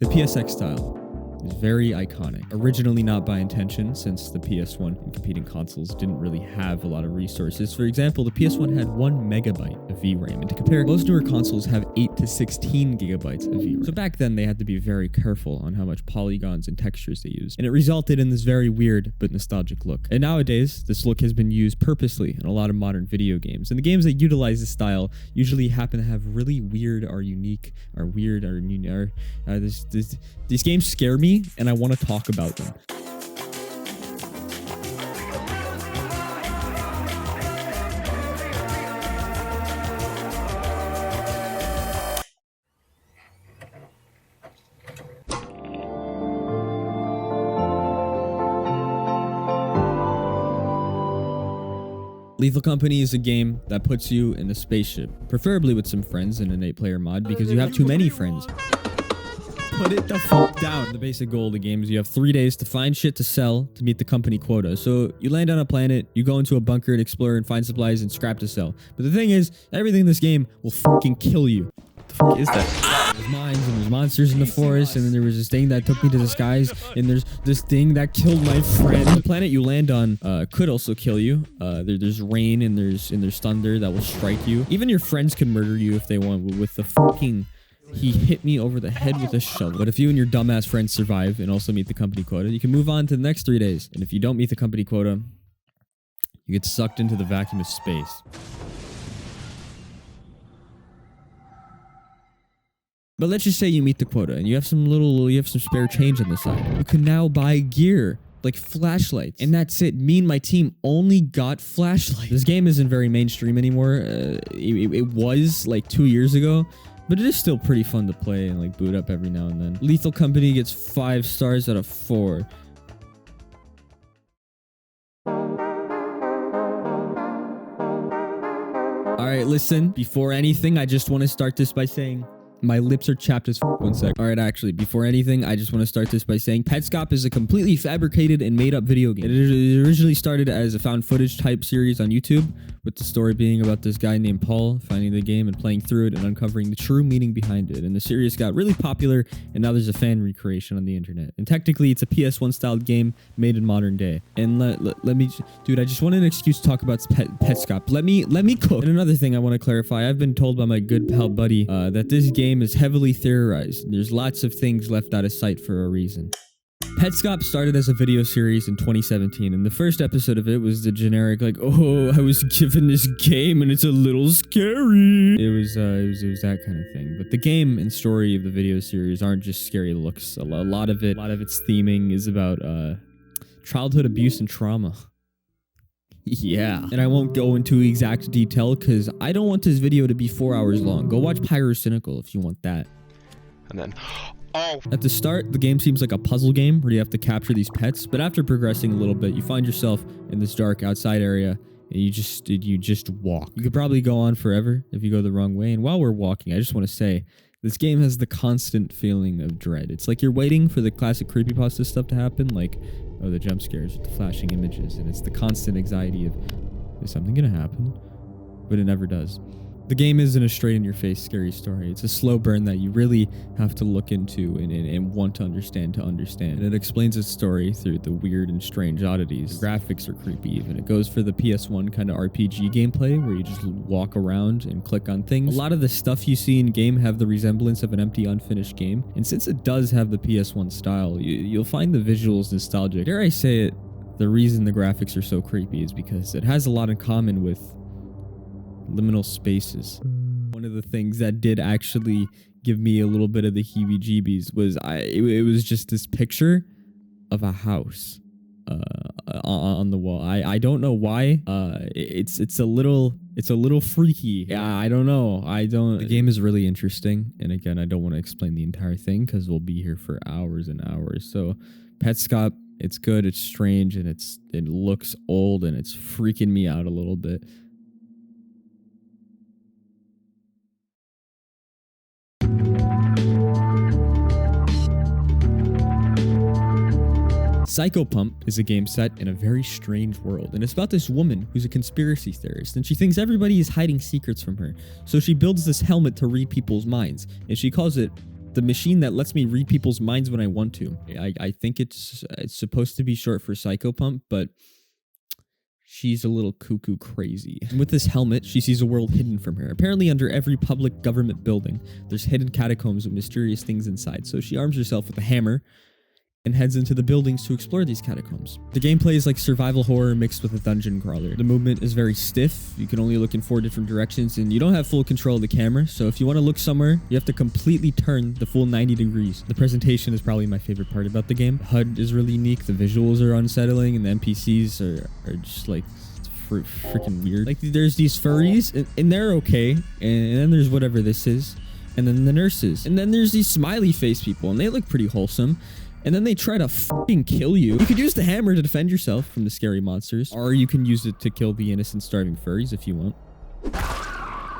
The PSX style is very iconic. Originally not by intention, since the PS1 and competing consoles didn't really have a lot of resources. For example, the PS1 had 1 megabyte of VRAM, and to compare, most newer consoles have 8 to 16 gigabytes of VRAM. So back then, they had to be very careful on how much polygons and textures they used, and it resulted in this very weird but nostalgic look. And nowadays, this look has been used purposely in a lot of modern video games, and the games that utilize this style usually happen to have really weird or unique or weird or these games scare me, and I want to talk about them. Lethal Company is a game that puts you in a spaceship, preferably with some friends in an 8-player mod because you have too many friends. Put it the fuck down. The basic goal of the game is you have 3 days to find shit to sell to meet the company quota. So you land on a planet, you go into a bunker and explore and find supplies and scrap to sell. But the thing is, everything in this game will fucking kill you. What the fuck is that? There's mines and there's monsters in the forest, and then there was this thing that took me to the skies, and there's this thing that killed my friend. The planet you land on could also kill you. There's rain and there's thunder that will strike you. Even your friends can murder you if they want with the fucking... He hit me over the head with a shovel. But if you and your dumbass friends survive and also meet the company quota, you can move on to the next 3 days. And if you don't meet the company quota, you get sucked into the vacuum of space. But let's just say you meet the quota and you have some spare change on the side. You can now buy gear like flashlights, and that's it. Me and my team only got flashlights. This game isn't very mainstream anymore. It was like 2 years ago. But it is still pretty fun to play and like boot up every now and then. Lethal Company gets 5 stars out of 4. Alright, listen. Before anything, I just want to start this by saying... My lips are chapped as f. 1 sec. Alright, actually, before anything, I just want to start this by saying Petscop is a completely fabricated and made up video game. It originally started as a found footage type series on YouTube, with the story being about this guy named Paul finding the game and playing through it and uncovering the true meaning behind it. And the series got really popular, and now there's a fan recreation on the internet. And technically, it's a PS1 styled game made in modern day. And let me, dude, I just wanted an excuse to talk about Petscop. Let me cook. And another thing I want to clarify, I've been told by my good pal buddy that this game is heavily theorized. There's lots of things left out of sight for a reason. Petscop started as a video series in 2017, and the first episode of it was the generic, like, oh, I was given this game and it's a little scary. It was that kind of thing. But the game and story of the video series aren't just scary looks. A lot of its theming is about childhood abuse and trauma. Yeah. And I won't go into exact detail because I don't want this video to be 4 hours long. Go watch Pyrocynical if you want that. And then... Oh. At the start, the game seems like a puzzle game where you have to capture these pets, but after progressing a little bit, you find yourself in this dark outside area, and you just walk. You could probably go on forever if you go the wrong way, and while we're walking, I just want to say, this game has the constant feeling of dread. It's like you're waiting for the classic creepypasta stuff to happen, like, oh, the jump scares with the flashing images, and it's the constant anxiety of, is something gonna happen? But it never does. The game isn't a straight-in-your-face scary story. It's a slow burn that you really have to look into and want to understand. And it explains its story through the weird and strange oddities. The graphics are creepy even. It goes for the PS1 kind of RPG gameplay where you just walk around and click on things. A lot of the stuff you see in game have the resemblance of an empty, unfinished game. And since it does have the PS1 style, you'll find the visuals nostalgic. Dare I say it, the reason the graphics are so creepy is because it has a lot in common with liminal spaces. One of the things that did actually give me a little bit of the heebie-jeebies was it was just this picture of a house on the wall. I don't know why. It's a little freaky. Yeah, I don't know. The game is really interesting, and again, I don't want to explain the entire thing because we'll be here for hours and hours. So, Petscop, it's good, it's strange, and it looks old, and it's freaking me out a little bit. Psychopomp is a game set in a very strange world, and it's about this woman who's a conspiracy theorist, and she thinks everybody is hiding secrets from her. So she builds this helmet to read people's minds, and she calls it the machine that lets me read people's minds when I want to. I think it's supposed to be short for Psychopomp, but she's a little cuckoo crazy. And with this helmet, she sees a world hidden from her. Apparently under every public government building, there's hidden catacombs with mysterious things inside. So she arms herself with a hammer and heads into the buildings to explore these catacombs. The gameplay is like survival horror mixed with a dungeon crawler. The movement is very stiff. You can only look in 4 different directions, and you don't have full control of the camera. So if you want to look somewhere, you have to completely turn the full 90 degrees. The presentation is probably my favorite part about the game. The HUD is really unique. The visuals are unsettling, and the NPCs are just like freaking weird. Like there's these furries, and they're okay. And then there's whatever this is. And then the nurses. And then there's these smiley face people, and they look pretty wholesome. And then they try to fucking kill you. You could use the hammer to defend yourself from the scary monsters, or you can use it to kill the innocent starving furries if you want.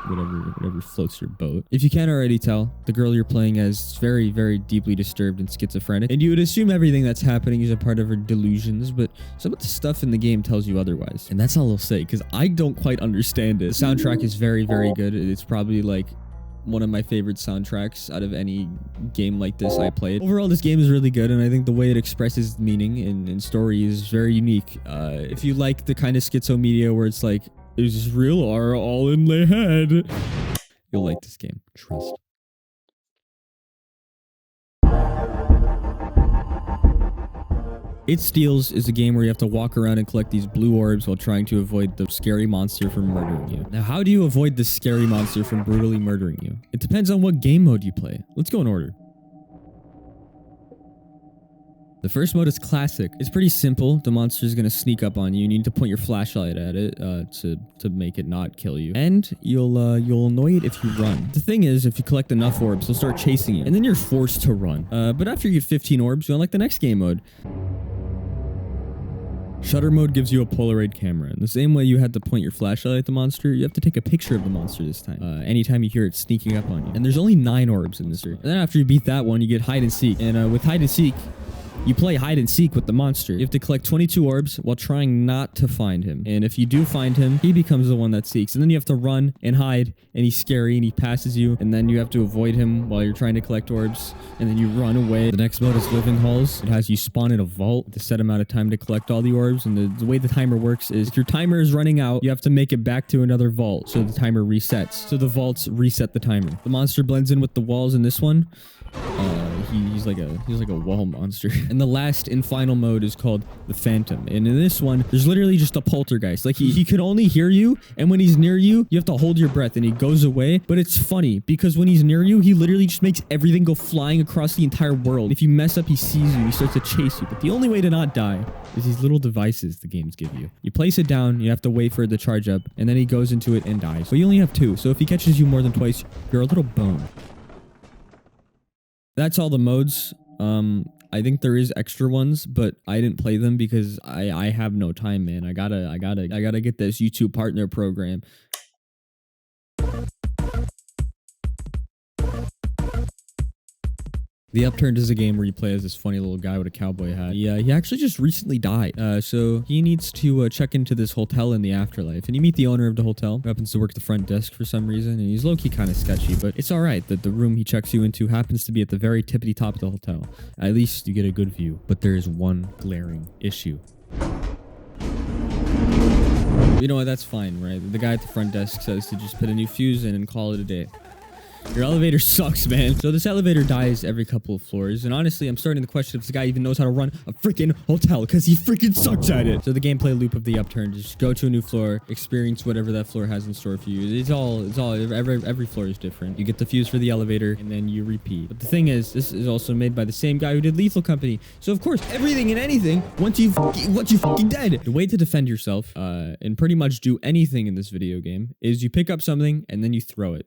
Whatever floats your boat. If you can't already tell, the girl you're playing as is very, very deeply disturbed and schizophrenic, and you would assume everything that's happening is a part of her delusions, but some of the stuff in the game tells you otherwise. And that's all I'll say, because I don't quite understand it. The soundtrack is very, very good. It's probably like one of my favorite soundtracks out of any game like this I played. Overall, this game is really good, and I think the way it expresses meaning and story is very unique. If you like the kind of schizo media where it's like, is this real or all in my head? You'll like this game, trust. It Steals is a game where you have to walk around and collect these blue orbs while trying to avoid the scary monster from murdering you. Now, how do you avoid this scary monster from brutally murdering you? It depends on what game mode you play. Let's go in order. The first mode is classic. It's pretty simple. The monster is going to sneak up on you. You need to point your flashlight at it to make it not kill you. And you'll annoy it if you run. The thing is, if you collect enough orbs, they'll start chasing you. And then you're forced to run. But after you get 15 orbs, you'll unlock the next game mode. Shutter mode gives you a Polaroid camera. In the same way you had to point your flashlight at the monster, you have to take a picture of the monster this time. Anytime you hear it sneaking up on you. And there's only 9 orbs in this. And then after you beat that one, you get hide and seek. And with hide and seek, you play hide and seek with the monster. You have to collect 22 orbs while trying not to find him. And if you do find him, he becomes the one that seeks. And then you have to run and hide, and he's scary and he passes you. And then you have to avoid him while you're trying to collect orbs. And then you run away. The next mode is living halls. It has you spawn in a vault with a set amount of time to collect all the orbs. And the way the timer works is if your timer is running out, you have to make it back to another vault. So the timer resets. So the vaults reset the timer. The monster blends in with the walls in this one. He's like a wall monster. And the last and final mode is called the Phantom. And in this one, there's literally just a poltergeist. Like he could only hear you, and when he's near you, you have to hold your breath and he goes away. But it's funny because when he's near you, he literally just makes everything go flying across the entire world. If you mess up, he sees you, he starts to chase you. But the only way to not die is these little devices the games give you. You place it down, you have to wait for it to charge up, and then he goes into it and dies. But you only have 2, so if he catches you more than twice, you're a little boned. That's all the modes. I think there is extra ones, but I didn't play them because I have no time, man. I gotta get this YouTube partner program. The Upturned is a game where you play as this funny little guy with a cowboy hat. Yeah, he actually just recently died. So he needs to check into this hotel in the afterlife. And you meet the owner of the hotel, who happens to work the front desk for some reason. And he's low-key kind of sketchy, but it's all right that the room he checks you into happens to be at the very tippity top of the hotel. At least you get a good view. But there is one glaring issue. You know what? That's fine, right? The guy at the front desk says to just put a new fuse in and call it a day. Your elevator sucks, man. So this elevator dies every couple of floors. And honestly, I'm starting to question if this guy even knows how to run a freaking hotel because he freaking sucks at it. So the gameplay loop of the Upturned is just go to a new floor, experience whatever that floor has in store for you. Every floor is different. You get the fuse for the elevator and then you repeat. But the thing is, this is also made by the same guy who did Lethal Company. So of course, everything and anything, once you fucking dead. The way to defend yourself, and pretty much do anything in this video game is you pick up something and then you throw it.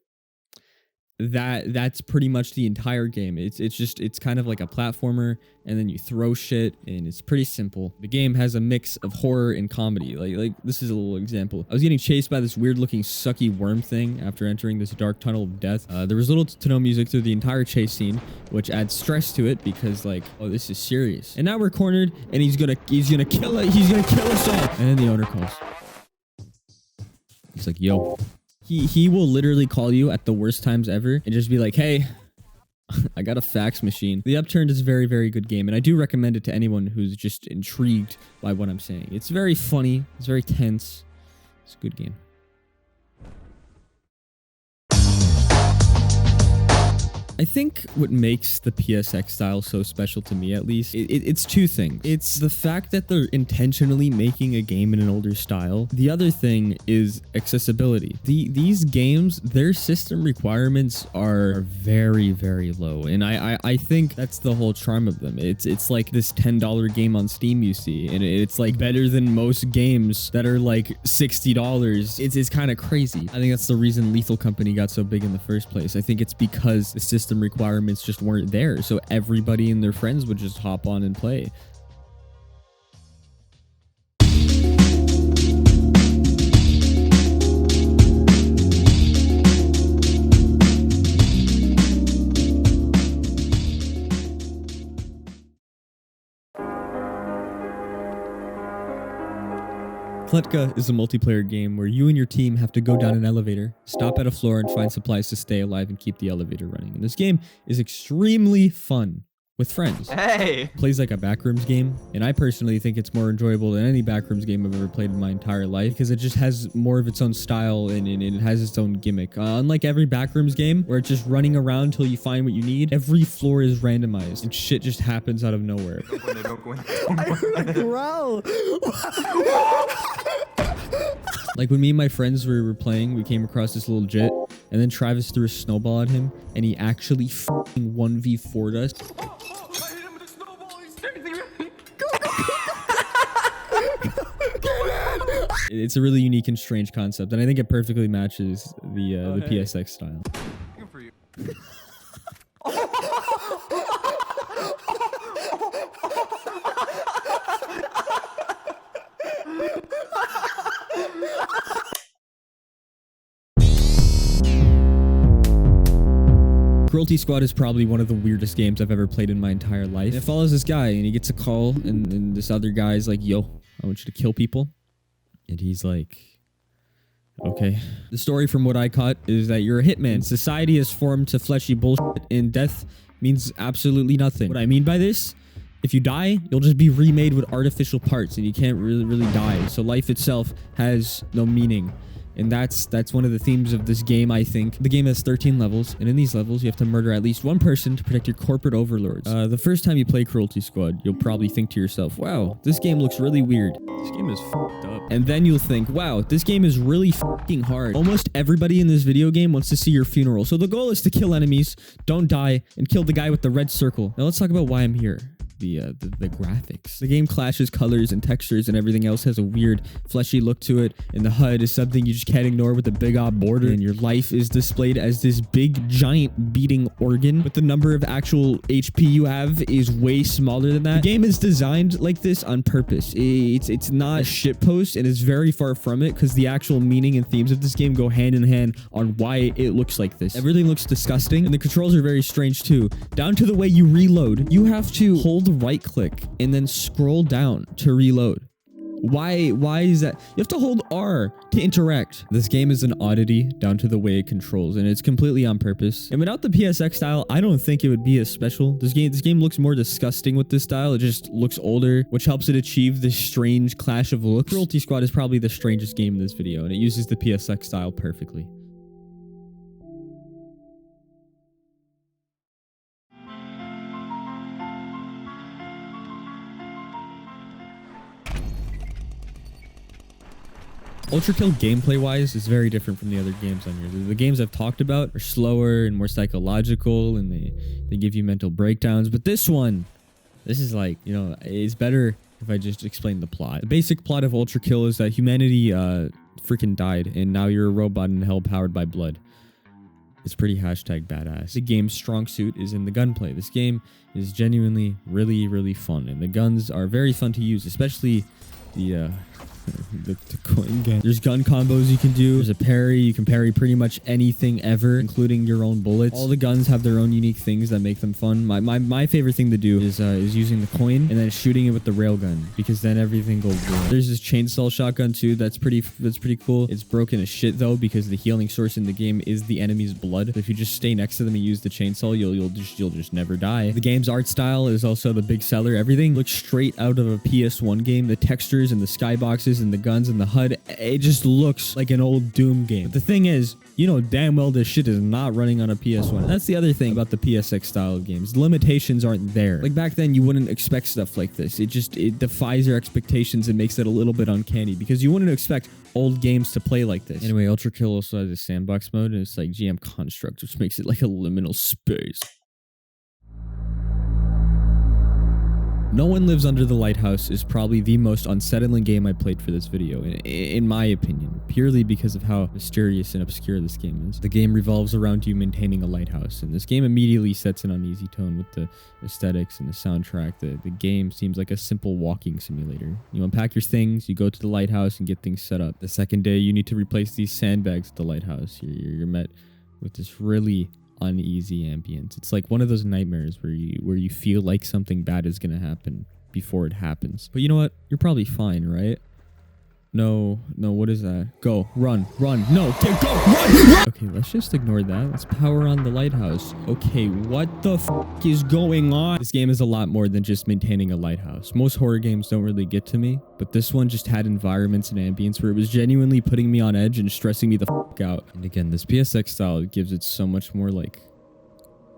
That's pretty much the entire game. It's kind of like a platformer, and then you throw shit, and it's pretty simple. The game has a mix of horror and comedy. Like this is a little example. I was getting chased by this weird looking sucky worm thing after entering this dark tunnel of death. There was little to no music through the entire chase scene, which adds stress to it because like, oh, this is serious. And now we're cornered, and he's gonna kill it. He's gonna kill us all. And then the owner calls. He's like, yo. He will literally call you at the worst times ever and just be like, hey, I got a fax machine. The Upturned is a very, very good game, and I do recommend it to anyone who's just intrigued by what I'm saying. It's very funny. It's very tense. It's a good game. I think what makes the PSX style so special to me, at least, it's two things. It's the fact that they're intentionally making a game in an older style. The other thing is accessibility. These games, their system requirements are very, very low. And I think that's the whole charm of them. It's like this $10 game on Steam you see, and it's like better than most games that are like $60. It's kind of crazy. I think that's the reason Lethal Company got so big in the first place. I think it's because the system requirements just weren't there, so everybody and their friends would just hop on and play. Kletka is a multiplayer game where you and your team have to go down an elevator, stop at a floor, and find supplies to stay alive and keep the elevator running. And this game is extremely fun with friends. Hey! Plays like a backrooms game, and I personally think it's more enjoyable than any backrooms game I've ever played in my entire life because it just has more of its own style and it has its own gimmick. Unlike every backrooms game where it's just running around until you find what you need, every floor is randomized and shit just happens out of nowhere. Don't go in. Bro! Like when me and my friends were playing, we came across this little jet, and then Travis threw a snowball at him, and he actually f***ing 1v4'd us. I hit him with a snowball. He's chasing me. It's a really unique and strange concept, and I think it perfectly matches the PSX style. Good for you. Cruelty Squad is probably one of the weirdest games I've ever played in my entire life. It follows this guy, and he gets a call, and this other guy's like, yo, I want you to kill people. And he's like, okay. The story from what I caught is that you're a hitman. Society has formed to fleshy bullshit, and death means absolutely nothing. What I mean by this, if you die, you'll just be remade with artificial parts, and you can't really die. So life itself has no meaning. And that's one of the themes of this game, I think. The game has 13 levels, and in these levels, you have to murder at least one person to protect your corporate overlords. The first time you play Cruelty Squad, you'll probably think to yourself, wow, this game looks really weird. This game is fucked up. And then you'll think, wow, this game is really fucking hard. Almost everybody in this video game wants to see your funeral. So the goal is to kill enemies, don't die, and kill the guy with the red circle. Now let's talk about why I'm here. The graphics. The game clashes colors and textures, and everything else has a weird fleshy look to it, and the HUD is something you just can't ignore with a big odd border, and your life is displayed as this big giant beating organ, but the number of actual HP you have is way smaller than that. The game is designed like this on purpose. It's not a shitpost, and it's very far from it because the actual meaning and themes of this game go hand in hand on why it looks like this. Everything looks disgusting, and the controls are very strange too, down to the way you reload. You have to hold right click and then scroll down to reload. Why is that? You have to hold R to interact. This game is an oddity down to the way it controls, and it's completely on purpose. And without the PSX style, I don't think it would be as special. This game looks more disgusting with this style. It just looks older, which helps it achieve this strange clash of looks. Cruelty Squad is probably the strangest game in this video, and it uses the PSX style perfectly. Ultrakill gameplay-wise is very different from the other games on here. The games I've talked about are slower and more psychological, and they give you mental breakdowns. But this is like, you know, it's better if I just explain the plot. The basic plot of Ultrakill is that humanity freaking died, and now you're a robot in hell powered by blood. It's pretty #badass. The game's strong suit is in the gunplay. This game is genuinely really, really fun, and the guns are very fun to use, especially the coin game. There's gun combos you can do. There's a parry. You can parry pretty much anything ever, including your own bullets. All the guns have their own unique things that make them fun. My favorite thing to do is using the coin and then shooting it with the railgun, because then everything goes boom. There's this chainsaw shotgun too. That's pretty cool. It's broken as shit though, because the healing source in the game is the enemy's blood. If you just stay next to them and use the chainsaw, you'll just never die. The game's art style is also the big seller. Everything looks straight out of a PS1 game. The textures and the skyboxes and the guns and the HUD, it just looks like an old Doom game. But the thing is, you know damn well this shit is not running on a PS1. And that's the other thing about the PSX style of games. Limitations aren't there. Like back then, you wouldn't expect stuff like this. It defies your expectations and makes it a little bit uncanny, because you wouldn't expect old games to play like this. Anyway, Ultrakill also has a sandbox mode, and it's like GM Construct, which makes it like a liminal space. No One Lives Under the Lighthouse is probably the most unsettling game I played for this video, in my opinion, purely because of how mysterious and obscure this game is. The game revolves around you maintaining a lighthouse, and this game immediately sets an uneasy tone with the aesthetics and the soundtrack. The game seems like a simple walking simulator. You unpack your things, you go to the lighthouse and get things set up. The second day, you need to replace these sandbags at the lighthouse. You're met with this really uneasy ambience. It's like one of those nightmares where you feel like something bad is gonna happen before it happens. But you know what? You're probably fine, right? No, what is that? Go, run, no, go, run! Okay, let's just ignore that. Let's power on the lighthouse. Okay, what the f is going on? This game is a lot more than just maintaining a lighthouse. Most horror games don't really get to me, but this one just had environments and ambience where it was genuinely putting me on edge and stressing me the f out. And again, this PSX style gives it so much more like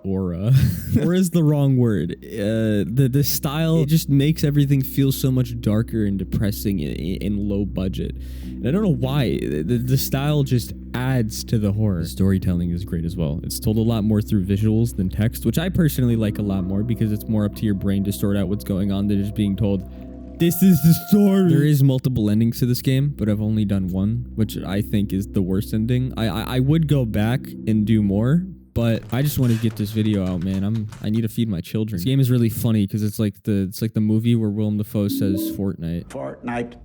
aura. Aura is the wrong word. The style, it just makes everything feel so much darker and depressing in low budget. And I don't know why. The style just adds to the horror. The storytelling is great as well. It's told a lot more through visuals than text, which I personally like a lot more, because it's more up to your brain to sort out what's going on than just being told, this is the story. There is multiple endings to this game, but I've only done one, which I think is the worst ending. I would go back and do more, but I just want to get this video out, man. I need to feed my children. This game is really funny because it's like the movie where Willem Dafoe says Fortnite. Fortnite.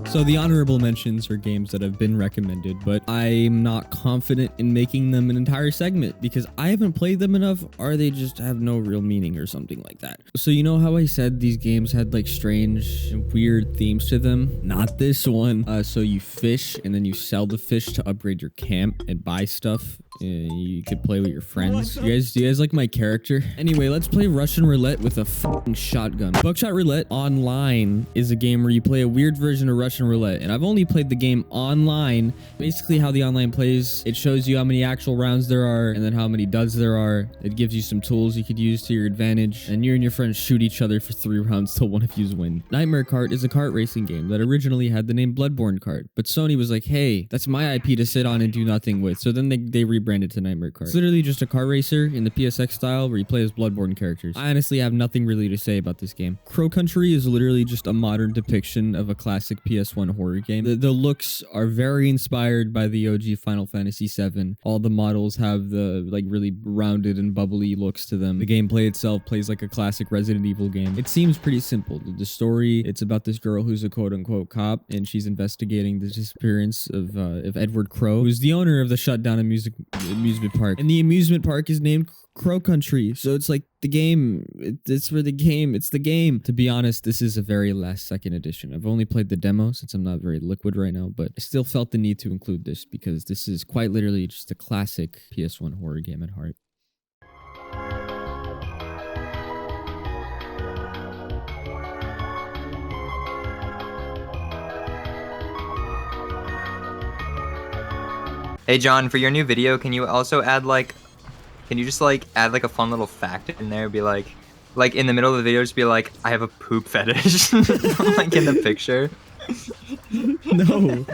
So the honorable mentions are games that have been recommended, but I'm not confident in making them an entire segment because I haven't played them enough, or they just have no real meaning or something like that. So you know how I said these games had like strange and weird themes to them? Not this one. So you fish and then you sell the fish to upgrade your camp and buy stuff. You could play with your friends. Do you guys like my character? Anyway, let's play Russian roulette with a fucking shotgun. Buckshot Roulette Online is a game where you play a weird version of Russian roulette, and I've only played the game online. Basically how the online plays, it shows you how many actual rounds there are and then how many duds there are. It gives you some tools you could use to your advantage, and you and your friends shoot each other for 3 rounds till one of you win. Nightmare Kart is a kart racing game that originally had the name Bloodborne Kart, but Sony was like, hey, that's my IP to sit on and do nothing with, so then they rebranded to Nightmare Kart. It's literally just a car racer in the PSX style where you play as Bloodborne characters. I honestly have nothing really to say about this game. Crow Country is literally just a modern depiction of a classic PS1 horror game. The looks are very inspired by the OG Final Fantasy VII. All the models have the like really rounded and bubbly looks to them. The gameplay itself plays like a classic Resident Evil game. It seems pretty simple. The story, it's about this girl who's a quote-unquote cop, and she's investigating the disappearance of Edward Crow, who's the owner of the shutdown amusement park. And the amusement park is named Crow Country. So it's like the game, it's for the game, it's the game. To be honest, this is a very last second edition. I've only played the demo since I'm not very liquid right now, but I still felt the need to include this because this is quite literally just a classic PS1 horror game at heart. Hey John, for your new video, can you also add can you just add a fun little fact in there? Be like in the middle of the video, just be like, I have a poop fetish, like in the picture. No.